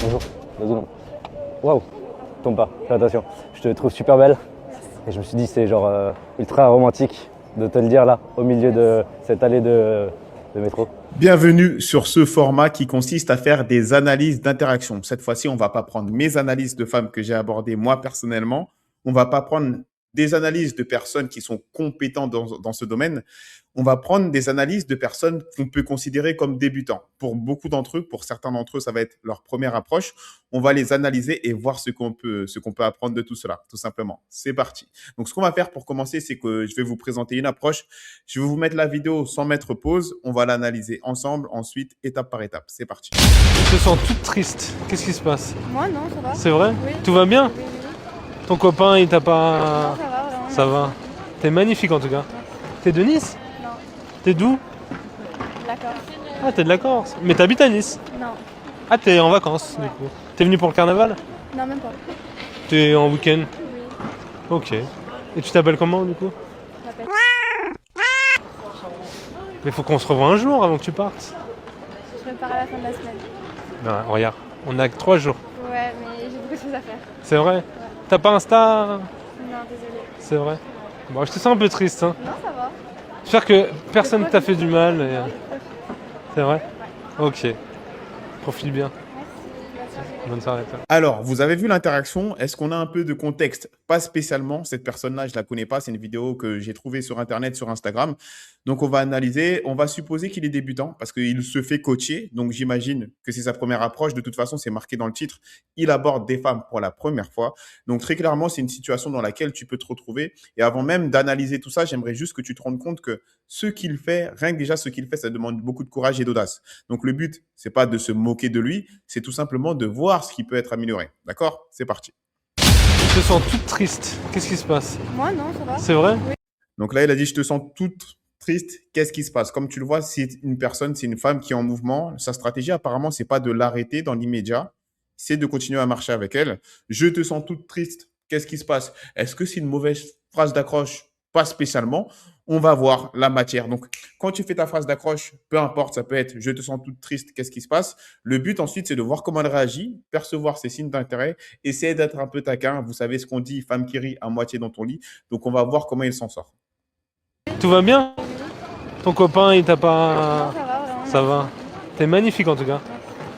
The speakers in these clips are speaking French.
Bonjour, 2 secondes. Waouh, tombe pas, fais attention. Je te trouve super belle et je me suis dit c'est genre ultra romantique de te le dire là, au milieu de cette allée de métro. Bienvenue sur ce format qui consiste à faire des analyses d'interaction. Cette fois-ci, on ne va pas prendre mes analyses de femmes que j'ai abordées moi personnellement. On ne va pas prendre des analyses de personnes qui sont compétentes dans ce domaine. On va prendre des analyses de personnes qu'on peut considérer comme débutants. Pour beaucoup d'entre eux, pour certains d'entre eux, ça va être leur première approche. On va les analyser et voir ce qu'on peut apprendre de tout cela, tout simplement. C'est parti. Donc, ce qu'on va faire pour commencer, c'est que je vais vous présenter une approche. Je vais vous mettre la vidéo sans mettre pause. On va l'analyser ensemble, ensuite, étape par étape. C'est parti. Je te sens toute triste. Qu'est-ce qui se passe? Moi non, ça va. C'est vrai? Oui. Tout va bien? Oui, oui. Ton copain, il t'a Non, pas... ça va, vraiment. Ça va. T'es magnifique en tout cas. T'es de Nice? Non, T'es d'où? d'accord. Ah, t'es de la Corse. Mais t'habites à Nice? Non, Ah, t'es en vacances du coup. T'es venu pour le carnaval? non, même pas. T'es en week-end? Oui, Ok. Et tu t'appelles comment du coup? je m'appelle. Mais faut qu'on se revoie un jour avant que tu partes. Je prépare à la fin de la semaine. Non, regarde, on a que 3 jours. Ouais, mais j'ai beaucoup de choses à faire. C'est vrai? T'as pas Insta? Non, désolée. C'est vrai. Bon, je te sens un peu triste, hein. Non, ça va. J'espère que personne t'a fait du mal. C'est vrai? Ok. Profite bien. Merci, Bonne soirée. Toi. Alors, vous avez vu l'interaction. Est-ce qu'on a un peu de contexte? Pas spécialement. Cette personne-là, je la connais pas. C'est une vidéo que j'ai trouvée sur Internet, sur Instagram. Donc, on va analyser. On va supposer qu'il est débutant parce qu'il se fait coacher. Donc, j'imagine que c'est sa première approche. De toute façon, c'est marqué dans le titre. Il aborde des femmes pour la première fois. Donc, très clairement, c'est une situation dans laquelle tu peux te retrouver. Et avant même d'analyser tout ça, j'aimerais juste que tu te rendes compte que ce qu'il fait, rien que déjà ce qu'il fait, ça demande beaucoup de courage et d'audace. Donc, le but, c'est pas de se moquer de lui, c'est tout simplement de voir ce qui peut être amélioré. D'accord? C'est parti. Je te sens toute triste. Qu'est-ce qui se passe? Moi non, ça va. C'est vrai? Donc là, il a dit, je te sens toute triste. Qu'est-ce qui se passe? Comme tu le vois, c'est une personne, c'est une femme qui est en mouvement. Sa stratégie, apparemment, c'est pas de l'arrêter dans l'immédiat, c'est de continuer à marcher avec elle. Je te sens toute triste. Qu'est-ce qui se passe? Est-ce que c'est une mauvaise phrase d'accroche? Pas spécialement. On va voir la matière. Donc, quand tu fais ta phrase d'accroche, peu importe, ça peut être je te sens toute triste, qu'est-ce qui se passe? Le but ensuite, c'est de voir comment elle réagit, percevoir ses signes d'intérêt, essayer d'être un peu taquin. Vous savez ce qu'on dit, femme qui rit à moitié dans ton lit. Donc, on va voir comment il s'en sort. Tout va bien? Ton copain, il t'a Non, pas... ça va, vraiment. Ça va. T'es magnifique en tout cas.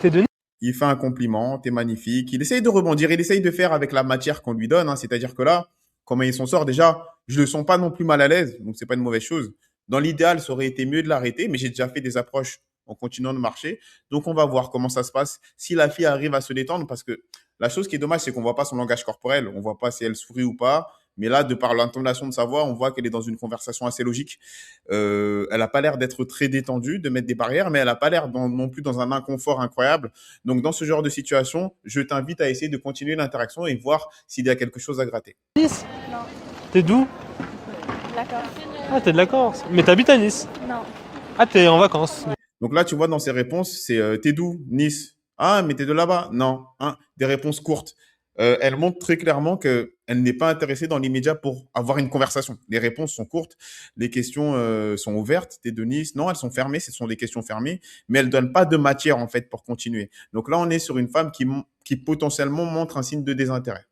T'es de Nice? Il fait un compliment, t'es magnifique. Il essaye de rebondir, il essaye de faire avec la matière qu'on lui donne, hein. C'est-à-dire que là, comment il s'en sort, déjà, je le sens pas non plus mal à l'aise, donc c'est pas une mauvaise chose. Dans l'idéal, ça aurait été mieux de l'arrêter, mais j'ai déjà fait des approches en continuant de marcher. Donc, on va voir comment ça se passe. Si la fille arrive à se détendre, parce que la chose qui est dommage, c'est qu'on voit pas son langage corporel. On voit pas si elle sourit ou pas. Mais là, de par l'intonation de sa voix, on voit qu'elle est dans une conversation assez logique. Elle n'a pas l'air d'être très détendue, de mettre des barrières, mais elle n'a pas l'air non plus dans un inconfort incroyable. Donc, dans ce genre de situation, je t'invite à essayer de continuer l'interaction et voir s'il y a quelque chose à gratter. Nice? Non, T'es d'où? d'accord. Ah, t'es de la Corse. Mais t'habites à Nice? Non, Ah, t'es en vacances. Donc là, tu vois, dans ses réponses, c'est t'es d'où? Nice. Ah, mais t'es de là-bas? Non. Hein, des réponses courtes. Elle montre très clairement qu'elle n'est pas intéressée dans l'immédiat pour avoir une conversation. Les réponses sont courtes, les questions sont ouvertes. T'es de Nice? Non, elles sont fermées, ce sont des questions fermées, mais elles ne donnent pas de matière en fait pour continuer. Donc là, on est sur une femme qui potentiellement montre un signe de désintérêt.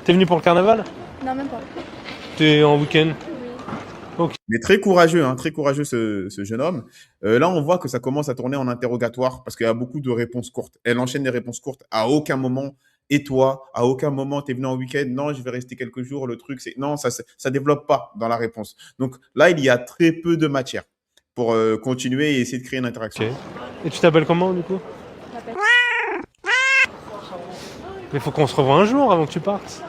T'es venu pour le carnaval? non, même pas. T'es en week-end? Oui, Mais très courageux, hein, très courageux ce jeune homme. Là, on voit que ça commence à tourner en interrogatoire parce qu'il y a beaucoup de réponses courtes. Elle enchaîne des réponses courtes. À aucun moment, et toi, à aucun moment, tu es venu en week-end. Non, je vais rester quelques jours. Le truc, c'est non, ça développe pas dans la réponse. Donc là, il y a très peu de matière pour continuer et essayer de créer une interaction. Ok. Et tu t'appelles comment du coup? je m'appelle. Mais faut qu'on se revoie un jour avant que tu partes.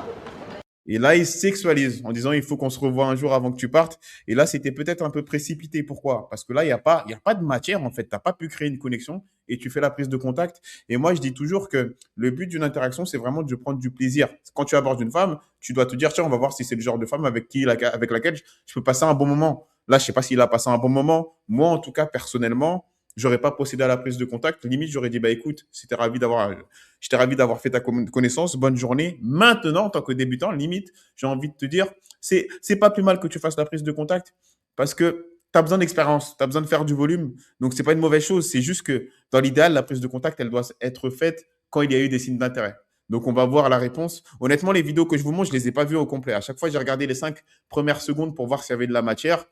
Et là, il sexualise en disant il faut qu'on se revoie un jour avant que tu partes. Et là, c'était peut-être un peu précipité. Pourquoi? Parce que là, il y a pas de matière en fait. Tu n'as pas pu créer une connexion et tu fais la prise de contact. Et moi, je dis toujours que le but d'une interaction, c'est vraiment de prendre du plaisir. Quand tu abordes une femme, tu dois te dire tiens, on va voir si c'est le genre de femme avec laquelle je peux passer un bon moment. Là, je sais pas s'il a passé un bon moment. Moi, en tout cas, personnellement, j'aurais pas procédé à la prise de contact. Limite, j'aurais dit bah écoute, j'étais ravi d'avoir fait ta connaissance. Bonne journée. Maintenant, en tant que débutant, limite, j'ai envie de te dire, c'est pas plus mal que tu fasses la prise de contact parce que tu as besoin d'expérience, tu as besoin de faire du volume. Donc, c'est pas une mauvaise chose. C'est juste que dans l'idéal, la prise de contact, elle doit être faite quand il y a eu des signes d'intérêt. Donc, on va voir la réponse. Honnêtement, les vidéos que je vous montre, je ne les ai pas vues au complet. À chaque fois, j'ai regardé les 5 premières secondes pour voir s'il y avait de la matière.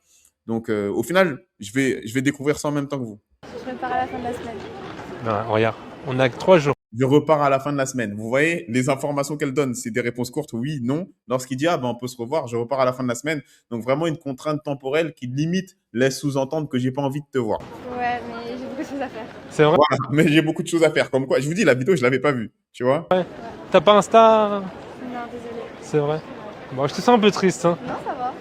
Donc, au final, je vais découvrir ça en même temps que vous. Je prépare à la fin de la semaine. Non, regarde, on a que 3 jours. Je repars à la fin de la semaine. Vous voyez, les informations qu'elle donne, c'est des réponses courtes, oui, non. Lorsqu'il dit, ah ben on peut se revoir, je repars à la fin de la semaine. Donc vraiment une contrainte temporelle qui limite laisse sous-entendre que j'ai pas envie de te voir. Ouais, mais j'ai beaucoup de choses à faire. C'est vrai? Voilà, mais j'ai beaucoup de choses à faire. Comme quoi, je vous dis, la vidéo, je l'avais pas vue, tu vois. T'as pas Insta? Non, désolée. C'est vrai. Bon, je te sens un peu triste, hein. Non, ça va.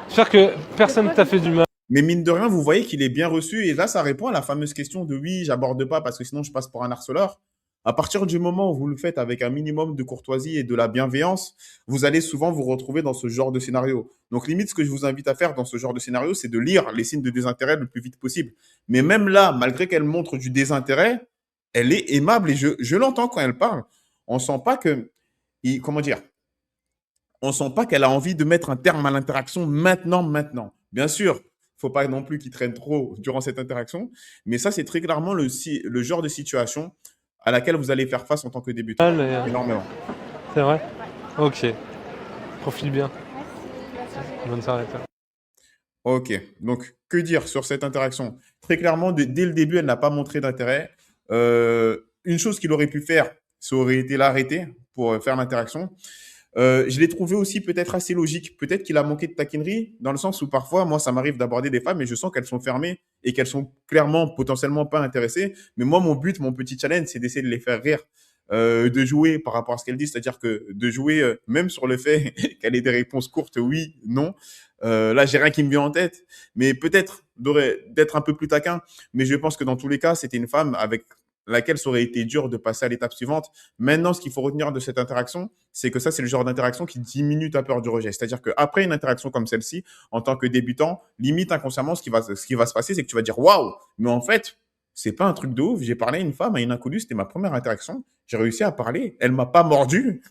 J'espère que personne t'a fait du mal. Mais mine de rien, vous voyez qu'il est bien reçu. Et là, ça répond à la fameuse question de oui, j'aborde pas parce que sinon je passe pour un harceleur. À partir du moment où vous le faites avec un minimum de courtoisie et de la bienveillance, vous allez souvent vous retrouver dans ce genre de scénario. Donc, limite, ce que je vous invite à faire dans ce genre de scénario, c'est de lire les signes de désintérêt le plus vite possible. Mais même là, malgré qu'elle montre du désintérêt, elle est aimable et je l'entends quand elle parle. On sent pas que, comment dire, on sent pas qu'elle a envie de mettre un terme à l'interaction maintenant. Bien sûr, faut pas non plus qu'il traîne trop durant cette interaction, mais ça, c'est très clairement le genre de situation à laquelle vous allez faire face en tant que débutant. Énormément. C'est vrai? Ok. Profite bien. Merci. Bonne soirée. Toi. Ok, donc que dire sur cette interaction? Très clairement, dès le début, elle n'a pas montré d'intérêt. Une chose qu'il aurait pu faire, ça aurait été l'arrêter pour faire l'interaction. Je l'ai trouvé aussi peut-être assez logique. Peut-être qu'il a manqué de taquinerie, dans le sens où parfois, moi, ça m'arrive d'aborder des femmes et je sens qu'elles sont fermées et qu'elles sont clairement, potentiellement pas intéressées. Mais moi, mon but, mon petit challenge, c'est d'essayer de les faire rire, de jouer par rapport à ce qu'elles disent, c'est-à-dire que de jouer même sur le fait qu'elle ait des réponses courtes, oui, non. Là, j'ai rien qui me vient en tête, mais peut-être d'être un peu plus taquin. Mais je pense que dans tous les cas, c'était une femme avec laquelle ça aurait été dur de passer à l'étape suivante. Maintenant, ce qu'il faut retenir de cette interaction, c'est que ça, c'est le genre d'interaction qui diminue ta peur du rejet. C'est-à-dire qu'après une interaction comme celle-ci, en tant que débutant, limite inconsciemment, ce qui va se passer, c'est que tu vas dire waouh, mais en fait, c'est pas un truc de ouf. J'ai parlé à une femme, à une inconnue, c'était ma première interaction. J'ai réussi à parler, elle m'a pas mordu,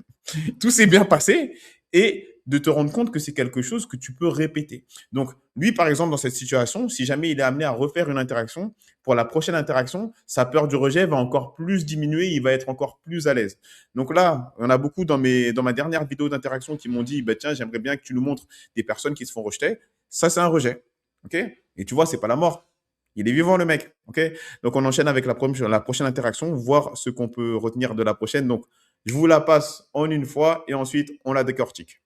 tout s'est bien passé et de te rendre compte que c'est quelque chose que tu peux répéter. Donc, lui, par exemple, dans cette situation, si jamais il est amené à refaire une interaction, pour la prochaine interaction, sa peur du rejet va encore plus diminuer, il va être encore plus à l'aise. Donc là, on a beaucoup dans ma dernière vidéo d'interaction qui m'ont dit, bah, tiens, j'aimerais bien que tu nous montres des personnes qui se font rejeter. Ça, c'est un rejet. OK? Et tu vois, c'est pas la mort. Il est vivant, le mec. OK? Donc, on enchaîne avec la prochaine interaction, voir ce qu'on peut retenir de la prochaine. Donc, je vous la passe en une fois et ensuite, on la décortique.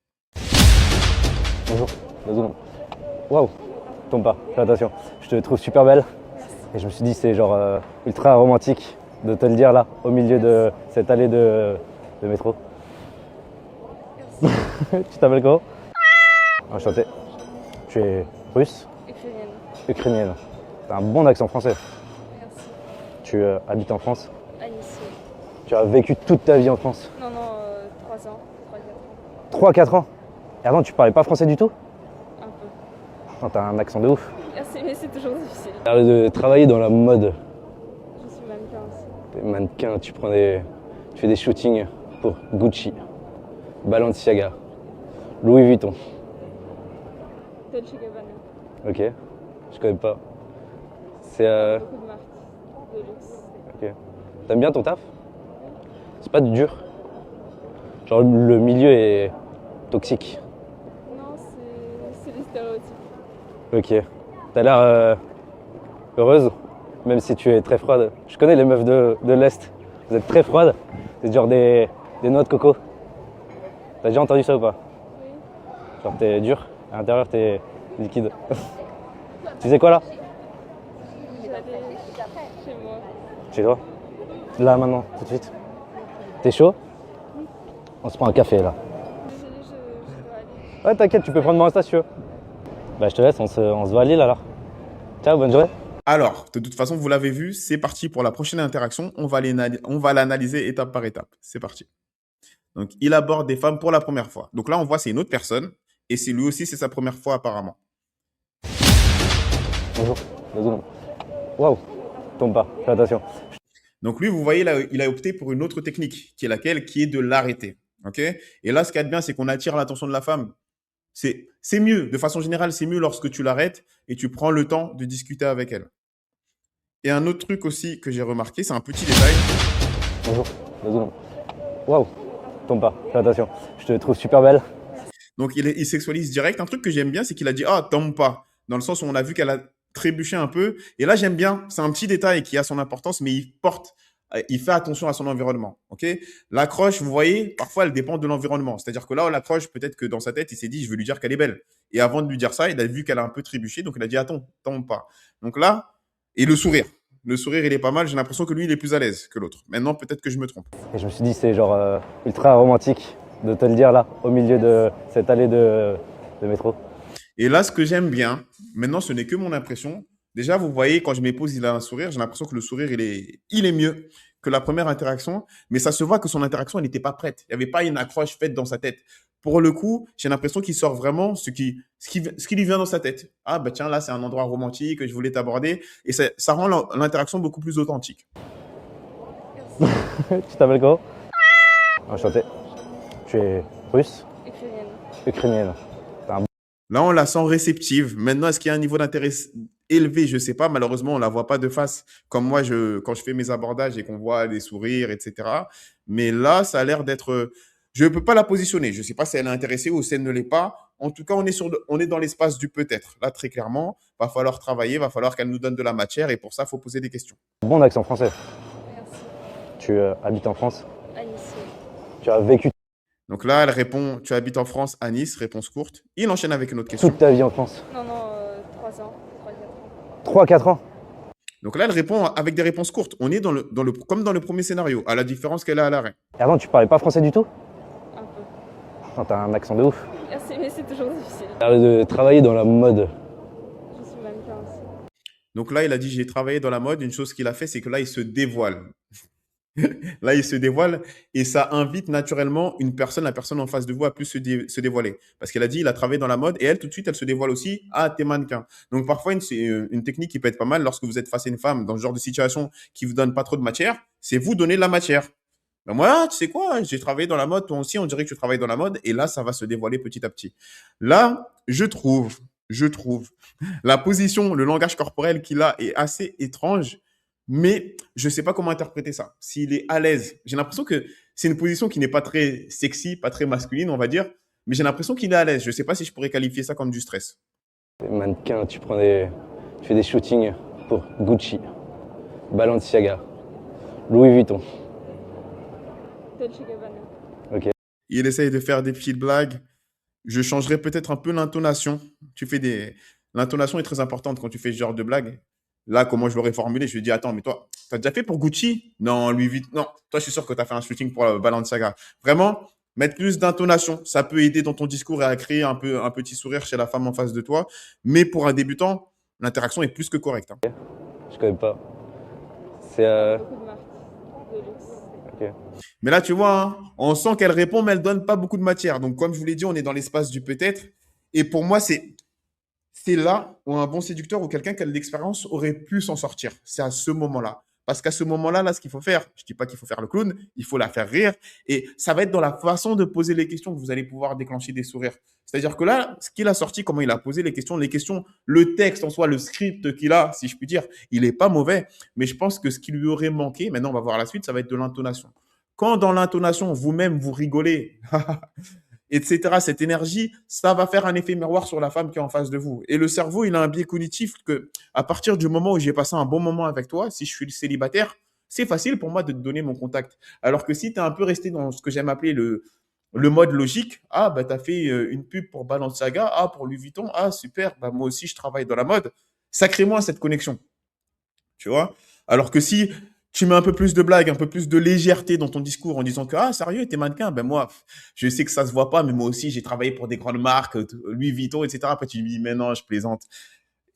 Bonjour, 2 secondes. Waouh, tombe pas, fais attention. Je te trouve super belle. Et je me suis dit, c'est genre ultra romantique de te le dire là, au milieu de cette allée de métro. Tu t'appelles comment? Enchanté. Tu es russe? Ukrainienne. Ukrainienne. T'as un bon accent français. Merci. Tu habites en France? À Nice. Tu as vécu toute ta vie en France? Non, 3 ans. 3-4 ans. 3-4 ans? Et avant, tu parlais pas français du tout? Un peu. Non, t'as un accent de ouf. Merci, mais c'est toujours difficile. T'as l'air de travailler dans la mode. Je suis mannequin aussi. T'es mannequin, tu fais des shootings pour Gucci, Balenciaga, Louis Vuitton. Dolce Gabbana. Ok, je connais pas. C'est Beaucoup de marques. De luxe. ok. T'aimes bien ton taf? C'est pas dur? Genre le milieu est toxique. Non, c'est des stéréotypes. Ok. T'as l'air heureuse, même si tu es très froide. Je connais les meufs de l'Est. Vous êtes très froides. C'est genre des noix de coco. T'as déjà entendu ça ou pas? Oui. Genre t'es dur, à l'intérieur t'es liquide. Tu sais quoi là? J'allais chez moi. Chez toi? Là maintenant, tout de suite. T'es chaud? On se prend un café là. Désolée, je dois aller. Ouais t'inquiète, tu peux prendre mon Insta si tu veux. Bah je te laisse, on se voit à Lille alors. Ciao, bonne journée. Alors, de toute façon, vous l'avez vu, c'est parti pour la prochaine interaction. On va l'analyser étape par étape. C'est parti. Donc, il aborde des femmes pour la première fois. Donc là, on voit c'est une autre personne et c'est lui aussi, c'est sa première fois apparemment. Bonjour, 2 secondes. Waouh, tombe pas, fais attention. Donc lui, vous voyez, là, il a opté pour une autre technique, qui est laquelle? Qui est de l'arrêter. OK? Et là, ce qu'il y a de bien, c'est qu'on attire l'attention de la femme. C'est mieux, de façon générale, c'est mieux lorsque tu l'arrêtes et tu prends le temps de discuter avec elle. Et un autre truc aussi que j'ai remarqué, c'est un petit détail. Bonjour, 2 secondes. Waouh, tombe pas, fais attention. Je te trouve super belle. Donc, il sexualise direct. Un truc que j'aime bien, c'est qu'il a dit, ah, tombe pas. Dans le sens où on a vu qu'elle a trébuché un peu. Et là, j'aime bien. C'est un petit détail qui a son importance, mais il fait attention à son environnement. Ok. L'accroche, vous voyez, parfois, elle dépend de l'environnement. C'est-à-dire que là, on l'accroche, peut-être que dans sa tête, il s'est dit, je veux lui dire qu'elle est belle. Et avant de lui dire ça, il a vu qu'elle a un peu trébuché. Donc, il a dit, attends, tombe pas. Donc là, et le sourire. Le sourire, il est pas mal. J'ai l'impression que lui, il est plus à l'aise que l'autre. Maintenant, peut-être que je me trompe. Et je me suis dit, c'est genre ultra romantique de te le dire là, au milieu de cette allée de métro. Et là, ce que j'aime bien, maintenant, ce n'est que mon impression. Déjà, vous voyez, quand je m'épose, il a un sourire. J'ai l'impression que le sourire, il est mieux que la première interaction. Mais ça se voit que son interaction, elle n'était pas prête. Il n'y avait pas une accroche faite dans sa tête. Pour le coup, j'ai l'impression qu'il sort vraiment ce qui lui vient dans sa tête. Ah, bah tiens, là, c'est un endroit romantique que je voulais t'aborder. Et ça rend l'interaction beaucoup plus authentique. Tu t'appelles comment? Enchanté. Tu es russe? Ukrainienne. Ukrainienne. Là, on la sent réceptive. Maintenant, est-ce qu'il y a un niveau d'intérêt élevé? Je ne sais pas. Malheureusement, on ne la voit pas de face. Comme moi, quand je fais mes abordages et qu'on voit des sourires, etc. Mais là, ça a l'air d'être… Je ne peux pas la positionner. Je ne sais pas si elle est intéressée ou si elle ne l'est pas. En tout cas, on est dans l'espace du peut-être. Là, très clairement, va falloir travailler, va falloir qu'elle nous donne de la matière. Et pour ça, il faut poser des questions. Bon accent français. Merci. Tu habites en France. À Nice. Tu as vécu Donc là, elle répond, tu habites en France, à Nice, réponse courte. Il enchaîne avec une autre question. toute ta vie en France. Non, 3 ans. 3-4 ans. 3-4 ans. Donc là, elle répond avec des réponses courtes. On est comme dans le premier scénario, à la différence qu'elle a à l'arrêt. Et avant, tu parlais pas français du tout? Un peu. Non, t'as un accent de ouf. Merci, mais c'est toujours difficile. T'as l'air de travailler dans la mode. Je suis mannequin aussi. Donc là, il a dit, j'ai travaillé dans la mode. Une chose qu'il a fait, c'est que là, il se dévoile. Là, il se dévoile et ça invite naturellement la personne en face de vous à plus se dévoiler. Parce qu'elle a dit, il a travaillé dans la mode et elle, tout de suite, elle se dévoile aussi. Ah, t'es mannequin. Donc parfois, c'est une technique qui peut être pas mal lorsque vous êtes face à une femme dans ce genre de situation qui vous donne pas trop de matière, c'est vous donner de la matière. Ben moi, tu sais quoi, j'ai travaillé dans la mode, toi aussi, on dirait que tu travailles dans la mode et là, ça va se dévoiler petit à petit. Là, je trouve, la position, le langage corporel qu'il a est assez étrange. Mais je ne sais pas comment interpréter ça. S'il est à l'aise, j'ai l'impression que c'est une position qui n'est pas très sexy, pas très masculine, on va dire. Mais j'ai l'impression qu'il est à l'aise. Je ne sais pas si je pourrais qualifier ça comme du stress. T'es mannequin, tu fais des shootings pour Gucci, Balenciaga, Louis Vuitton. Dolce Gabbana. Il essaye de faire des petites blagues. Je changerai peut-être un peu l'intonation. L'intonation est très importante quand tu fais ce genre de blague. Là, comment je l'aurais formulé, je lui ai dit, attends, mais toi, tu as déjà fait pour Gucci? Non, Louis Vuitton. Non, toi, je suis sûr que tu as fait un shooting pour Balenciaga. Vraiment, mettre plus d'intonation, ça peut aider dans ton discours et à créer un petit sourire chez la femme en face de toi. Mais pour un débutant, l'interaction est plus que correcte. Hein. Je connais pas. C'est Beaucoup de marques de luxe. ok. Mais là, tu vois, hein, on sent qu'elle répond, mais elle donne pas beaucoup de matière. Donc, comme je vous l'ai dit, on est dans l'espace du peut-être. Et pour moi, c'est là où un bon séducteur ou quelqu'un qui a de l'expérience aurait pu s'en sortir. C'est à ce moment-là. Parce qu'à ce moment-là, là, ce qu'il faut faire, je ne dis pas qu'il faut faire le clown, il faut la faire rire. Et ça va être dans la façon de poser les questions que vous allez pouvoir déclencher des sourires. C'est-à-dire que là, ce qu'il a sorti, comment il a posé les questions, le texte en soi, le script qu'il a, si je puis dire, il n'est pas mauvais. Mais je pense que ce qui lui aurait manqué, maintenant on va voir la suite, ça va être de l'intonation. Quand dans l'intonation, vous-même, vous rigolez, etc., cette énergie, ça va faire un effet miroir sur la femme qui est en face de vous. Et le cerveau, il a un biais cognitif que, à partir du moment où j'ai passé un bon moment avec toi, si je suis célibataire, c'est facile pour moi de te donner mon contact. Alors que si tu es un peu resté dans ce que j'aime appeler le mode logique, ah, bah, tu as fait une pub pour Balenciaga, ah, pour Louis Vuitton, ah, super, bah, moi aussi, je travaille dans la mode. Ça crée moins cette connexion. Tu vois? Alors que si tu mets un peu plus de blague, un peu plus de légèreté dans ton discours en disant que, ah, sérieux, t'es mannequin, ben moi, je sais que ça se voit pas, mais moi aussi, j'ai travaillé pour des grandes marques, Louis Vuitton, etc. Après, tu lui dis, mais non, je plaisante.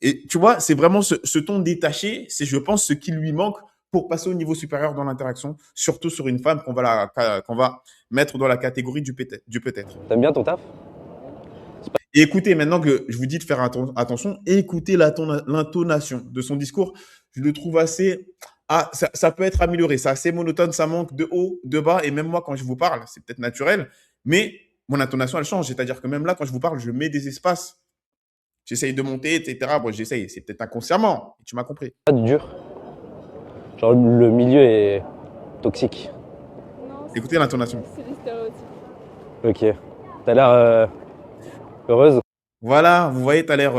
Et tu vois, c'est vraiment ce ton détaché, c'est, je pense, ce qui lui manque pour passer au niveau supérieur dans l'interaction, surtout sur une femme qu'on va mettre dans la catégorie du peut-être. T'aimes bien ton taf? Et écoutez, maintenant que je vous dis de faire attention, écoutez l'intonation de son discours. Je le trouve assez… Ah, ça peut être amélioré. C'est assez monotone, ça manque de haut, de bas. Et même moi, quand je vous parle, c'est peut-être naturel, mais mon intonation, elle change. C'est-à-dire que même là, quand je vous parle, je mets des espaces. J'essaye de monter, etc. Bon, j'essaye. C'est peut-être inconsciemment. Tu m'as compris. Pas dur. Genre le milieu est toxique. Écoutez l'intonation. C'est des stéréotypes. Ok. T'as l'air heureuse. Voilà, vous voyez, tu as l'air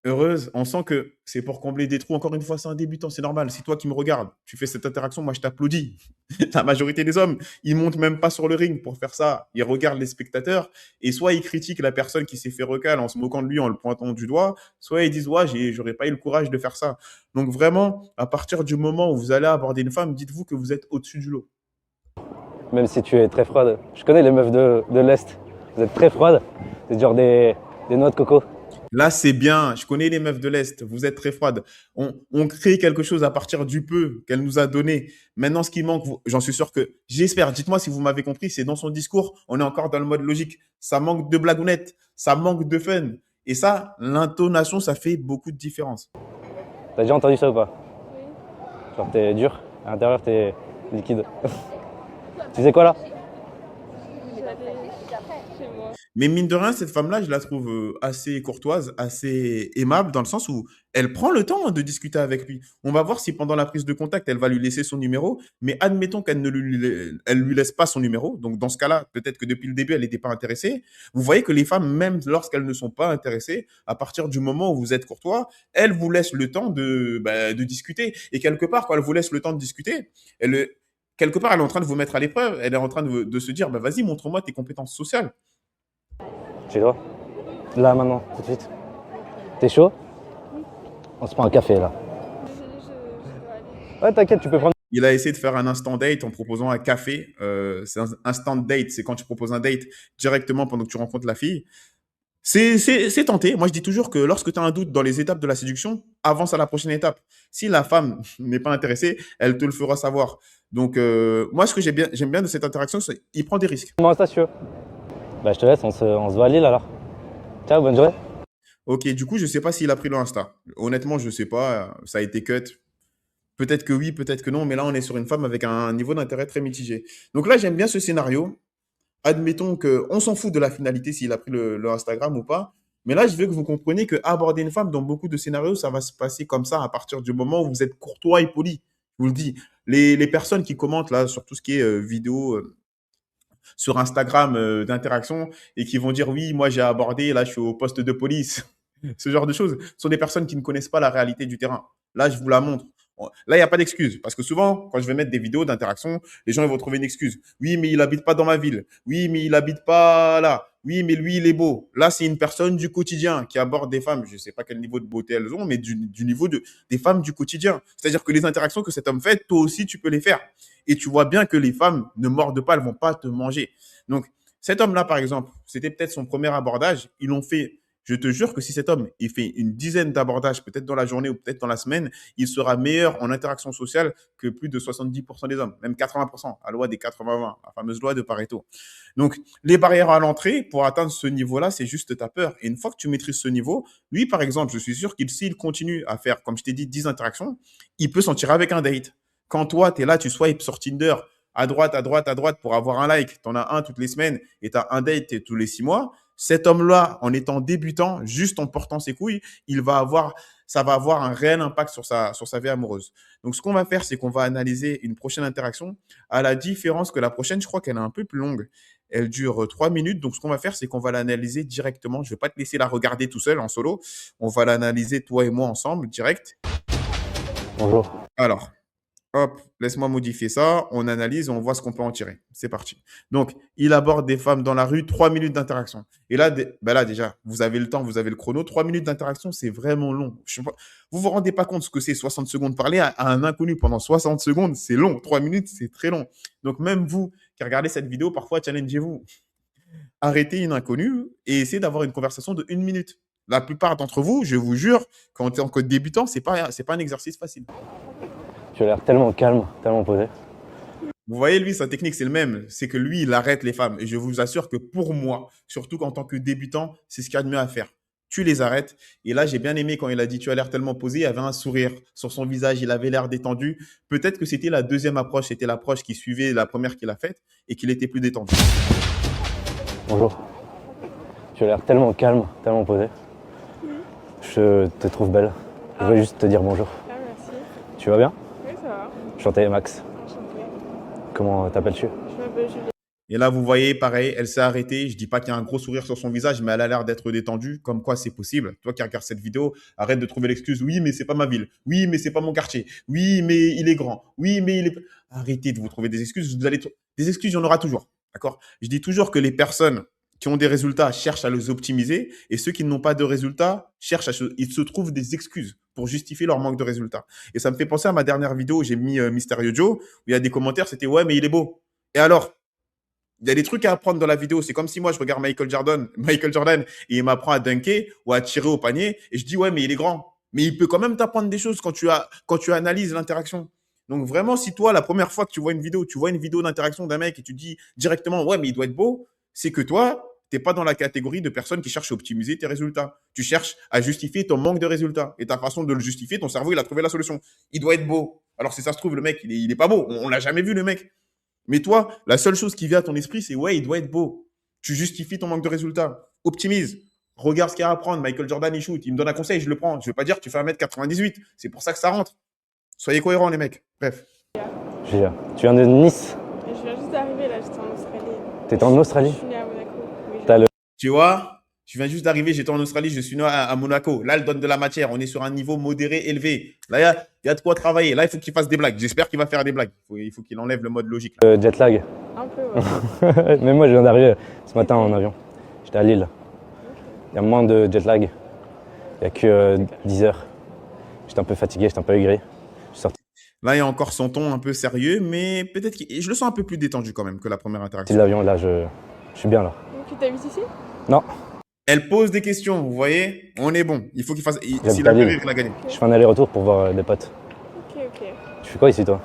heureuse. On sent que c'est pour combler des trous. Encore une fois, c'est un débutant, c'est normal. C'est toi qui me regardes. Tu fais cette interaction, moi je t'applaudis. La majorité des hommes, ils montent même pas sur le ring pour faire ça. Ils regardent les spectateurs et soit ils critiquent la personne qui s'est fait recal en se moquant de lui, en le pointant du doigt, soit ils disent ouais, j'aurais pas eu le courage de faire ça. Donc vraiment, à partir du moment où vous allez aborder une femme, dites-vous que vous êtes au-dessus du lot. Même si tu es très froide. Je connais les meufs de l'Est. Vous êtes très froides. C'est genre des noix de coco. Là, c'est bien. Je connais les meufs de l'Est. Vous êtes très froides. On crée quelque chose à partir du peu qu'elle nous a donné. Maintenant, ce qui manque, j'en suis sûr que, j'espère, dites-moi si vous m'avez compris, c'est dans son discours, on est encore dans le mode logique. Ça manque de blagounettes, ça manque de fun. Et ça, l'intonation, ça fait beaucoup de différence. T'as déjà entendu ça ou pas? Oui. Genre t'es dur, à l'intérieur t'es liquide. Tu sais quoi là? J'allais chez moi. Mais mine de rien, cette femme-là, je la trouve assez courtoise, assez aimable, dans le sens où elle prend le temps de discuter avec lui. On va voir si pendant la prise de contact, elle va lui laisser son numéro, mais admettons qu'elle ne elle lui laisse pas son numéro. Donc dans ce cas-là, peut-être que depuis le début, elle n'était pas intéressée. Vous voyez que les femmes, même lorsqu'elles ne sont pas intéressées, à partir du moment où vous êtes courtois, elles vous laissent le temps de discuter. Et quelque part, quand elle vous laisse le temps de discuter, quelque part, elle est en train de vous mettre à l'épreuve. Elle est en train de se dire, bah, vas-y, montre-moi tes compétences sociales. Chez toi? Là maintenant, tout de suite. T'es chaud? On se prend un café là. Désolée, je dois aller. Ouais t'inquiète, tu peux prendre. Il a essayé de faire un instant date en proposant un café. C'est un instant date, c'est quand tu proposes un date directement pendant que tu rencontres la fille. C'est tenté. Moi, je dis toujours que lorsque tu as un doute dans les étapes de la séduction, avance à la prochaine étape. Si la femme n'est pas intéressée, elle te le fera savoir. Donc, moi, ce que j'aime bien de cette interaction, c'est qu'il prend des risques. Moi ça si tu veux. Bah je te laisse, on se voit à Lille alors. Ciao, bonne journée. Ok, du coup, je sais pas s'il a pris le Insta. Honnêtement, je sais pas. Ça a été cut. Peut-être que oui, peut-être que non. Mais là, on est sur une femme avec un niveau d'intérêt très mitigé. Donc là, j'aime bien ce scénario. Admettons qu'on s'en fout de la finalité, s'il a pris le Instagram ou pas. Mais là, je veux que vous compreniez que aborder une femme dans beaucoup de scénarios, ça va se passer comme ça à partir du moment où vous êtes courtois et poli. Je vous le dis. Les personnes qui commentent là sur tout ce qui est vidéo sur Instagram d'interaction et qui vont dire oui, moi j'ai abordé, là je suis au poste de police. Ce genre de choses sont des personnes qui ne connaissent pas la réalité du terrain. Là, je vous la montre. Là, il n'y a pas d'excuse. Parce que souvent, quand je vais mettre des vidéos d'interaction, les gens ils vont trouver une excuse. Oui, mais il habite pas dans ma ville. Oui, mais il habite pas là. Oui, mais lui, il est beau. Là, c'est une personne du quotidien qui aborde des femmes. Je ne sais pas quel niveau de beauté elles ont, mais du niveau des femmes du quotidien. C'est-à-dire que les interactions que cet homme fait, toi aussi, tu peux les faire. Et tu vois bien que les femmes ne mordent pas, elles vont pas te manger. Donc, cet homme-là, par exemple, c'était peut-être son premier abordage. Ils l'ont fait. Je te jure que si cet homme il fait une dizaine d'abordages, peut-être dans la journée ou peut-être dans la semaine, il sera meilleur en interaction sociale que plus de 70% des hommes, même 80%, la loi des 80-20, la fameuse loi de Pareto. Donc, les barrières à l'entrée, pour atteindre ce niveau-là, c'est juste ta peur. Et une fois que tu maîtrises ce niveau, lui, par exemple, je suis sûr qu'il, s'il continue à faire, comme je t'ai dit, 10 interactions, il peut s'en tirer avec un date. Quand toi, tu es là, tu swipes sur Tinder, à droite, à droite, à droite, pour avoir un like, tu en as un toutes les semaines et tu as un date tous les 6 mois, cet homme-là, en étant débutant, juste en portant ses couilles, ça va avoir un réel impact sur sa vie amoureuse. Donc, ce qu'on va faire, c'est qu'on va analyser une prochaine interaction. À la différence que la prochaine, je crois qu'elle est un peu plus longue. Elle dure 3 minutes. Donc, ce qu'on va faire, c'est qu'on va l'analyser directement. Je ne vais pas te laisser la regarder tout seul en solo. On va l'analyser, toi et moi, ensemble, direct. Bonjour. Alors, hop, laisse-moi modifier ça. On analyse, on voit ce qu'on peut en tirer. C'est parti. Donc, il aborde des femmes dans la rue, 3 minutes d'interaction. Et là, là, déjà, vous avez le temps, vous avez le chrono. 3 minutes d'interaction, c'est vraiment long. Vous vous rendez pas compte ce que c'est 60 secondes. Parler à un inconnu pendant 60 secondes, c'est long. 3 minutes, c'est très long. Donc, même vous qui regardez cette vidéo, parfois, challengez-vous. Arrêtez une inconnue et essayez d'avoir une conversation de 1 minute. La plupart d'entre vous, je vous jure, quand on est encore débutant, c'est pas un exercice facile. Tu as l'air tellement calme, tellement posé. Vous voyez, lui, sa technique, c'est le même. C'est que lui, il arrête les femmes. Et je vous assure que pour moi, surtout en tant que débutant, c'est ce qu'il y a de mieux à faire. Tu les arrêtes. Et là, j'ai bien aimé quand il a dit « tu as l'air tellement posé », il y avait un sourire sur son visage, il avait l'air détendu. Peut-être que c'était la deuxième approche, c'était l'approche qui suivait la première qu'il a faite et qu'il était plus détendu. Bonjour. Tu as l'air tellement calme, tellement posé. Je te trouve belle. Je voulais juste te dire bonjour. Ah, merci. Tu vas bien? Oui, ça va. Enchanté, Max. Enchantée. Comment t'appelles-tu? Je m'appelle Julia. Et là, vous voyez, pareil, elle s'est arrêtée. Je dis pas qu'il y a un gros sourire sur son visage, mais elle a l'air d'être détendue. Comme quoi, c'est possible. Toi qui regardes cette vidéo, arrête de trouver l'excuse. Oui, mais c'est pas ma ville. Oui, mais c'est pas mon quartier. Oui, mais il est grand. Oui, mais il est. Arrêtez de vous trouver des excuses. Des excuses, il y en aura toujours. D'accord? Je dis toujours que les personnes qui ont des résultats cherchent à les optimiser et ceux qui n'ont pas de résultats ils se trouvent des excuses pour justifier leur manque de résultats. Et ça me fait penser à ma dernière vidéo où j'ai mis Mysterio Joe, où il y a des commentaires, c'était ouais, mais il est beau. Et alors? Il y a des trucs à apprendre dans la vidéo. C'est comme si moi, je regarde Michael Jordan et il m'apprend à dunker ou à tirer au panier et je dis, ouais, mais il est grand. Mais il peut quand même t'apprendre des choses quand tu analyses l'interaction. Donc vraiment, si toi, la première fois que tu vois une vidéo d'interaction d'un mec et tu dis directement, ouais, mais il doit être beau, c'est que toi, tu n'es pas dans la catégorie de personnes qui cherchent à optimiser tes résultats. Tu cherches à justifier ton manque de résultats. Et ta façon de le justifier, ton cerveau, il a trouvé la solution. Il doit être beau. Alors si ça se trouve, le mec, il est pas beau. On l'a jamais vu, le mec. Mais toi, la seule chose qui vient à ton esprit, c'est ouais, il doit être beau. Tu justifies ton manque de résultats. Optimise. Regarde ce qu'il y a à apprendre. Michael Jordan, il shoot. Il me donne un conseil, je le prends. Je ne veux pas dire que tu fais 1m98. C'est pour ça que ça rentre. Soyez cohérents, les mecs. Bref. Julia, tu viens de Nice? Et je viens juste d'arriver là, j'étais en Australie. T'étais en Australie? Je suis née à Monaco. Oui, T'as le... Tu vois, je viens juste d'arriver, j'étais en Australie, je suis né à Monaco. Là, elle donne de la matière. On est sur un niveau modéré, élevé. Là, il y a de quoi travailler. Là, il faut qu'il fasse des blagues. J'espère qu'il va faire des blagues. Il faut qu'il enlève le mode logique. Là. jet lag. Un peu, ouais. Mais moi, je viens d'arriver ce matin en avion. J'étais à Lille. Il y a moins de jet lag. Il n'y a que 10 heures. J'étais un peu fatigué, j'étais un peu aigri. Je suis sorti Là, il y a encore son ton un peu sérieux, mais peut-être que je le sens un peu plus détendu quand même que la première de interaction. l'avion, là, je suis bien là. Donc, tu habites ici? Non, Elle pose des questions, vous voyez. On est bon. Il faut qu'il fasse. J'habite S'il a à fait Lille. rire, il a gagné. je fais un aller-retour pour voir des potes. Ok, ok. Tu fais quoi ici, toi?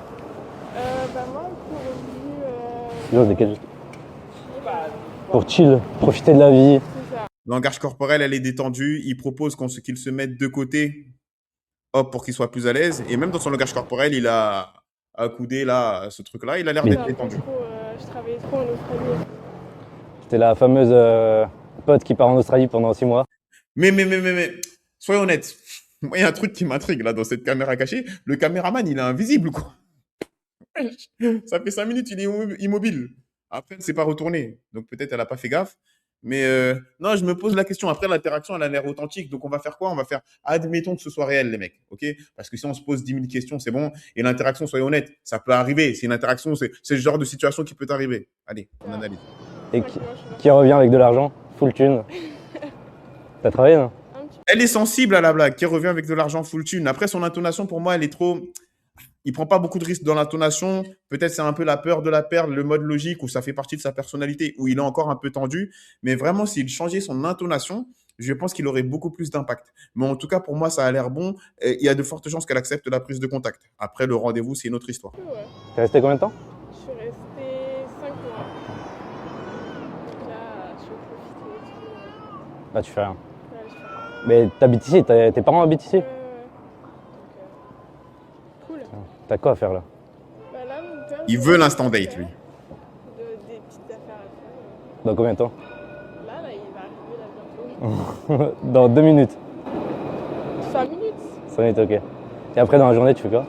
Bah, moi, pour revenu. Chose desquelles Pour chill, profiter de la vie. C'est ça. Langage corporel, elle est détendue. Il propose qu'il se mette de côté, hop, pour qu'il soit plus à l'aise. Et même dans son langage corporel, il a accoudé là, ce truc-là. Il a l'air Oui. d'être J'ai un peu détendu. trop, je travaillais trop en Australie. C'était la fameuse pote qui part en Australie pendant 6 mois. Mais, soyons honnêtes. Moi, il y a un truc qui m'intrigue là dans cette caméra cachée. Le caméraman, il est invisible, quoi. Ça fait 5 minutes, il est immobile. Après, elle ne s'est pas retournée. Donc peut-être elle n'a pas fait gaffe. Mais non, je me pose la question. Après, l'interaction, elle a l'air authentique. Donc on va faire quoi? On va faire, admettons que ce soit réel, les mecs. OK? Parce que si on se pose 10 000 questions, c'est bon. Et l'interaction, soyons honnêtes, ça peut arriver. C'est une interaction, c'est le genre de situation qui peut arriver. Allez, on analyse. Et qui revient avec de l'argent, full thune. T'as travaillé, non? Un petit Elle est sensible à la blague, qui revient avec de l'argent full thune. Après, son intonation, pour moi, elle est trop. Il prend pas beaucoup de risques dans l'intonation. Peut-être c'est un peu la peur de la perdre, le mode logique où ça fait partie de sa personnalité, où il est encore un peu tendu. Mais vraiment, s'il changeait son intonation, je pense qu'il aurait beaucoup plus d'impact. Mais en tout cas, pour moi, ça a l'air bon. Et il y a de fortes chances qu'elle accepte la prise de contact. Après, le rendez-vous, c'est une autre histoire. peu, ouais. T'es resté combien de temps? Je suis restée 5 mois. Donc là, je vais profiter et tout. Là, tu fais rien. Là, je fais rien. Mais t'habites ici, tes parents habitent ici? Donc, cool. T'as quoi à faire là? Bah là, mon père. Il veut l'instant date, lui. Des petites affaires à faire. Dans combien de temps? Là, il va arriver là bientôt. Dans 2 minutes. 5 minutes. 5 minutes, ok. Et après, dans la journée, tu fais quoi?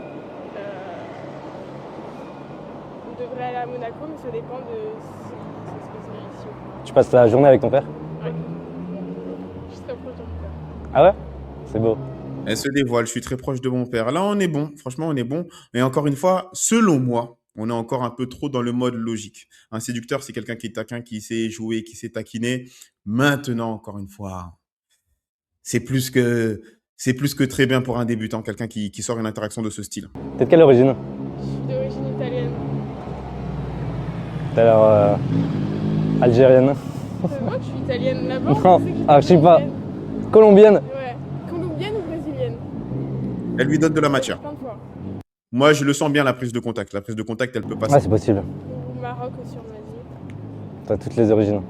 On devrait aller à Monaco, mais ça dépend de si ça se passe bien ici ou pas. Tu passes la journée avec ton père? Ouais. Je suis très proche de mon père. Ah ouais? C'est beau. Elle se dévoile, je suis très proche de mon père. Là, on est bon. Franchement, on est bon. Et encore une fois, selon moi, on est encore un peu trop dans le mode logique. Un séducteur, c'est quelqu'un qui est taquin, qui sait jouer, qui sait taquiner. Maintenant, encore une fois, c'est plus que très bien pour un débutant, quelqu'un qui sort une interaction de ce style. T'es de quelle origine? Je suis d'origine italienne. T'as l'air algérienne. C'est moi que je suis italienne là-bas. Non, je sais pas. Colombienne. Ouais. Colombienne ou brésilienne? Elle lui donne de la matière. Plein de fois. Moi, je le sens bien, la prise de contact. La prise de contact, elle peut passer. Ouais, c'est possible. Au Maroc aussi, on m'a dit. T'as toutes les origines.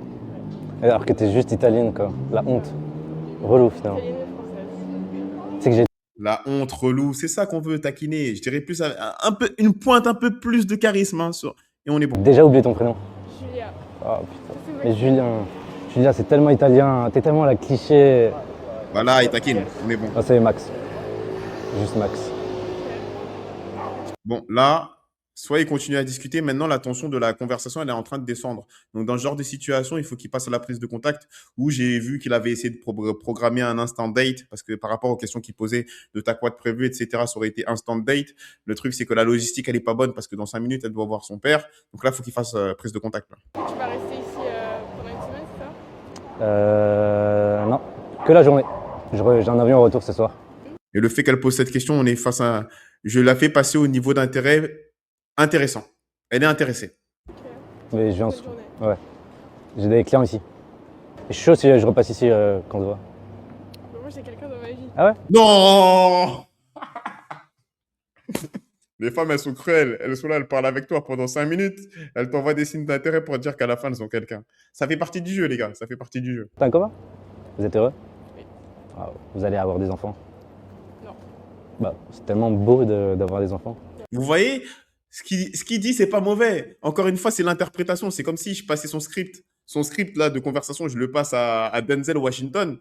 Alors que t'es juste italienne, quoi. La honte. Relou, finalement. Italienne et française. Tu sais que j'ai... La honte, relou, c'est ça qu'on veut taquiner. Je dirais plus une pointe un peu plus de charisme. Hein, et on est bon. déjà oublié ton prénom. Julia. Oh putain. C'est moi Mais qui- Julien, c'est tellement italien. T'es tellement la cliché. Voilà, il taquine. On est bon. Ah, c'est Max. Juste Max. Bon, là, soit il continue à discuter. Maintenant, la tension de la conversation, elle est en train de descendre. Donc, dans ce genre de situation, il faut qu'il passe à la prise de contact où j'ai vu qu'il avait essayé de programmer un instant date parce que par rapport aux questions qu'il posait de ta quad prévue, etc., ça aurait été instant date. Le truc, c'est que la logistique, elle est pas bonne parce que dans 5 minutes, elle doit voir son père. Donc là, il faut qu'il fasse prise de contact. Là. Tu vas rester ici pendant une semaine, c'est ça? Non, que la journée. J'ai un avion en retour ce soir. Et le fait qu'elle pose cette question, on est face à. Je la fais passer au niveau d'intérêt intéressant. Elle est intéressée. Ok. Mais je viens. Bonne journée. Ouais. J'ai des clients ici. Et je suis chaud si je repasse ici quand on se voit. Bah, moi, j'ai quelqu'un dans ma vie. Ah ouais? Non. Les femmes, elles sont cruelles. Elles sont là, elles parlent avec toi pendant 5 minutes. Elles t'envoient des signes d'intérêt pour dire qu'à la fin, elles ont quelqu'un. Ça fait partie du jeu, les gars. Ça fait partie du jeu. T'as un commun? Vous êtes heureux? Oui. Ah, vous allez avoir des enfants? Non. Bah, c'est tellement beau d'avoir des enfants. Vous voyez, ce qu'il dit, c'est pas mauvais. Encore une fois, c'est l'interprétation. C'est comme si je passais son script. Son script là de conversation, je le passe à Denzel Washington.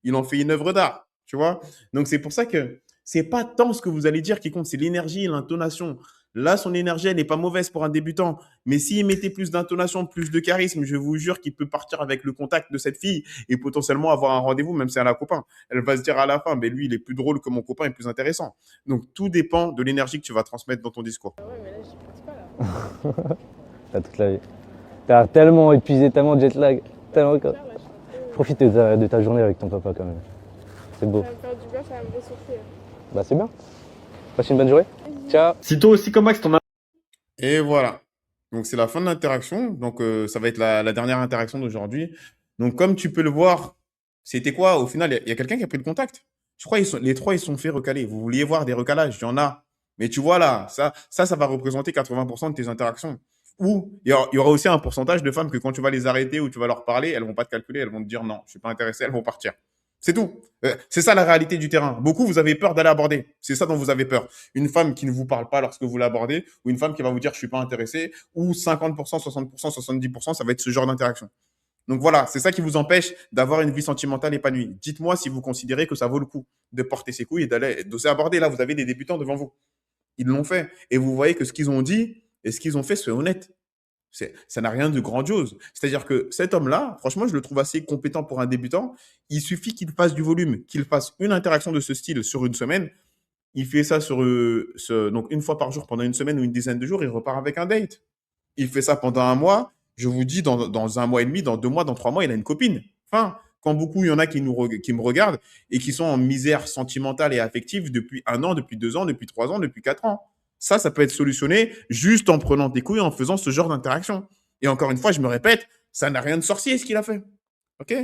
Il en fait une œuvre d'art, tu vois. Donc c'est pour ça que c'est pas tant ce que vous allez dire qui compte, c'est l'énergie et l'intonation. Là, son énergie, elle n'est pas mauvaise pour un débutant. Mais s'il mettait plus d'intonation, plus de charisme, je vous jure qu'il peut partir avec le contact de cette fille et potentiellement avoir un rendez-vous, même si elle a un copain. Elle va se dire à la fin, ben lui, il est plus drôle que mon copain et plus intéressant. Donc tout dépend de l'énergie que tu vas transmettre dans ton discours. Ah ouais, mais là, j'y pense pas, là. T'as toute la vie. T'as tellement épuisé, tellement jet lag. Tellement... Claire, là, je suis un peu- Profite de ta journée avec ton papa quand même. C'est beau. Ça va me faire du bien, ça va me ressourcer. Bah c'est bien. Passe une bonne journée. Ciao. Si toi aussi, comme Max, t'en as. Et voilà. Donc, c'est la fin de l'interaction. Donc, ça va être la dernière interaction d'aujourd'hui. Donc, comme tu peux le voir, c'était quoi? Au final, il y a quelqu'un qui a pris le contact. Je crois que les trois, ils se sont fait recaler. Vous vouliez voir des recalages, il y en a. Mais tu vois là, ça va représenter 80% de tes interactions. Ou il y aura aussi un pourcentage de femmes que quand tu vas les arrêter ou tu vas leur parler, elles vont pas te calculer, elles vont te dire non, je suis pas intéressé, elles vont partir. C'est tout. C'est ça la réalité du terrain. Beaucoup, vous avez peur d'aller aborder. C'est ça dont vous avez peur. Une femme qui ne vous parle pas lorsque vous l'abordez, ou une femme qui va vous dire je suis pas intéressé, ou 50%, 60%, 70%, ça va être ce genre d'interaction. Donc voilà, c'est ça qui vous empêche d'avoir une vie sentimentale épanouie. Dites-moi si vous considérez que ça vaut le coup de porter ses couilles et d'oser aborder. Là, vous avez des débutants devant vous. Ils l'ont fait. Et vous voyez que ce qu'ils ont dit et ce qu'ils ont fait, c'est honnête. Ça n'a rien de grandiose. C'est-à-dire que cet homme-là, franchement, je le trouve assez compétent pour un débutant. Il suffit qu'il fasse du volume, qu'il fasse une interaction de ce style sur une semaine. Il fait ça donc une fois par jour pendant une semaine ou une dizaine de jours, il repart avec un date. Il fait ça pendant un mois. Je vous dis, dans un mois et demi, dans 2 mois, dans 3 mois, il a une copine. Enfin, quand beaucoup, il y en a qui me regardent et qui sont en misère sentimentale et affective depuis 1 an, depuis 2 ans, depuis 3 ans, depuis 4 ans. Ça peut être solutionné juste en prenant des couilles, en faisant ce genre d'interaction. Et encore une fois, je me répète, ça n'a rien de sorcier ce qu'il a fait. OK?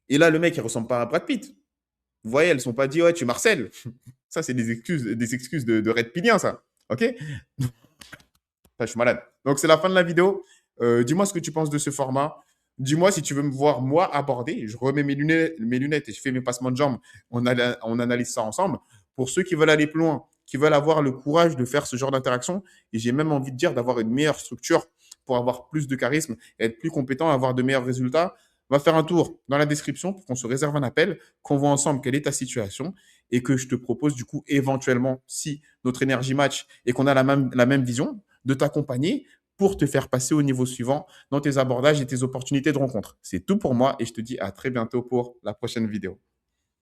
Et là, le mec, il ressemble pas à Brad Pitt. Vous voyez, elles ne sont pas dit, ouais, tu marcelles. Ça, c'est des excuses de Red Pillien, ça. OK? Je suis malade. Donc, c'est la fin de la vidéo. Dis-moi ce que tu penses de ce format. Dis-moi si tu veux me voir, moi, aborder. Je remets mes lunettes et je fais mes passements de jambes. On analyse ça ensemble. Pour ceux qui veulent aller plus loin, qui veulent avoir le courage de faire ce genre d'interaction, et j'ai même envie de dire d'avoir une meilleure structure pour avoir plus de charisme et être plus compétent, avoir de meilleurs résultats, va faire un tour dans la description pour qu'on se réserve un appel, qu'on voit ensemble quelle est ta situation et que je te propose du coup éventuellement, si notre énergie match et qu'on a la même vision, de t'accompagner pour te faire passer au niveau suivant dans tes abordages et tes opportunités de rencontre. C'est tout pour moi et je te dis à très bientôt pour la prochaine vidéo.